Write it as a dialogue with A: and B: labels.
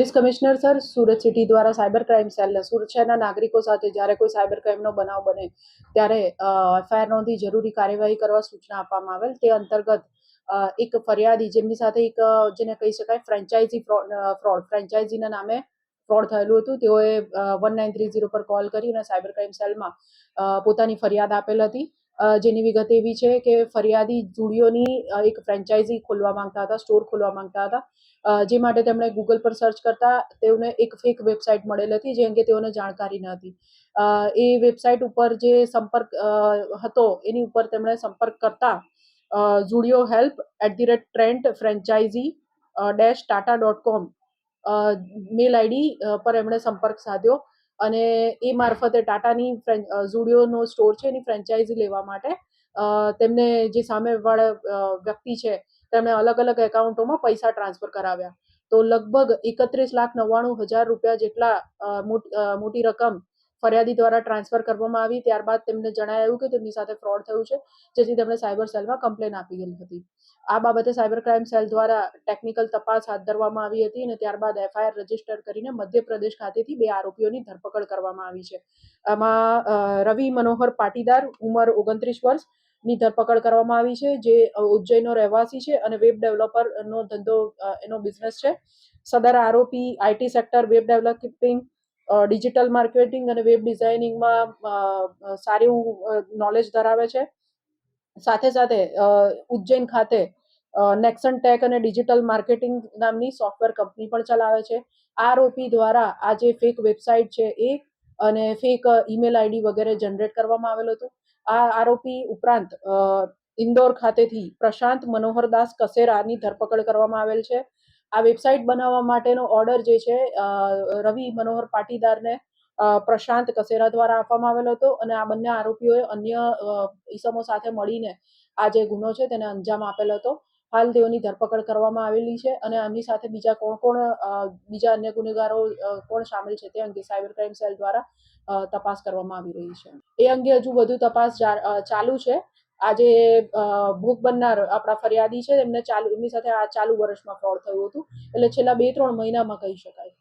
A: Police commissioner sir, Surat city દ્વારા cyber crime સેલને સુરત શહેરના નાગરિકો સાથે જ્યારે કોઈ સાયબર ક્રાઇમનો બનાવ બને ત્યારે એફઆઈઆર નોંધી જરૂરી કાર્યવાહી કરવા સૂચના આપવામાં આવેલ. તે અંતર્ગત એક ફરિયાદી જેમની સાથે એક જેને કહી શકાય ફ્રેન્ચાઇઝીના નામે ફ્રોડ થયેલું હતું, તેઓએ 1930 પર કોલ કરીને સાયબર ક્રાઇમ સેલમાં પોતાની ફરિયાદ આપેલ હતી. જેની વિગત એવી છે કે ફરિયાદી જુડિયોની એક ફ્રેન્ચાઇઝી ખોલવા માંગતા હતા, સ્ટોર ખોલવા માંગતા હતા. જે માટે તેમણે ગૂગલ પર સર્ચ કરતા તેઓને એક ફેક વેબસાઇટ મળેલ હતી, જે અંગે તેઓને જાણકારી ન હતી. એ વેબસાઇટ ઉપર જે સંપર્ક હતો એની ઉપર તેમણે સંપર્ક કરતા Zudio help@trent franchisee -tata.com mail ID પર એમણે સંપર્ક સાધ્યો અને એ મારફતે ટાટાની ઝુડિયોનો સ્ટોર છે એની ફ્રેન્ચાઇઝી લેવા માટે તેમને જે સામેવાળા વ્યક્તિ છે તેમણે અલગ અલગ એકાઉન્ટોમાં પૈસા ટ્રાન્સફર કરાવ્યા. તો લગભગ 31,99,000 રૂપિયા જેટલા મોટી રકમ ફરિયાદી દ્વારા ટ્રાન્સફર કરવામાં આવી. ત્યારબાદ તેમને જણાવ્યું કે તેમની સાથે ફ્રોડ થયું છે, જેથી તેમણે સાયબર સેલમાં કમ્પ્લેન આપી હતી. આ બાબતે સાયબર ક્રાઇમ સેલ દ્વારા ટેકનિકલ તપાસ હાથ ધરવામાં આવી હતી અને ત્યારબાદ એફઆઈઆર રજીસ્ટર કરીને મધ્યપ્રદેશ ખાતેથી 2 આરોપીઓની ધરપકડ કરવામાં આવી છે. આમાં રવિ મનોહર પાટીદાર, ઉંમર 29 વર્ષ ની ધરપકડ કરવામાં આવી છે, જે ઉજ્જૈનનો રહેવાસી છે અને વેબ ડેવલપરનો ધંધો એનો બિઝનેસ છે. સદર આરોપી IT sector, web developing, digital marketing અને વેબ ડિઝાઇનિંગમાં સારું નોલેજ ધરાવે છે. સાથે સાથે ઉજ્જૈન ખાતે નેક્સન ટેક અને ડિજિટલ માર્કેટિંગ નામની સોફ્ટવેર કંપની પણ ચલાવે છે. આ આરોપી દ્વારા આ જે ફેક વેબસાઇટ છે એ અને ફેક ઈમેલ આઈડી વગેરે જનરેટ કરવામાં આવેલ હતું. આ આરોપી ઉપરાંત ઇન્દોર ખાતેથી પ્રશાંત મનોહરદાસ કસેરાની ધરપકડ કરવામાં આવેલ છે. આ વેબસાઇટ બનાવવા માટેનો ઓર્ડર જે છે રવિ મનોહર પાટીદારને પ્રશાંત કસેરા દ્વારા આપવામાં આવેલો હતો અને આ બંને આરોપીઓએ અન્ય ઈસમો સાથે મળીને આ જે ગુનો છે તેને અંજામ આપેલ હતો. હાલ તેઓની ધરપકડ કરવામાં આવેલી છે અને આમની સાથે બીજા અન્ય ગુનેગારો કોણ સામેલ છે તે અંગે સાયબર ક્રાઇમ સેલ દ્વારા તપાસ કરવામાં આવી રહી છે. એ અંગે હજુ વધુ તપાસ ચાલુ છે. આજે ભોગ બનનાર આપણા ફરિયાદી છે એમની સાથે આ ચાલુ વર્ષમાં ફ્રોડ થયું હતું, એટલે છેલ્લા 2-3 મહિનામાં કહી શકાય.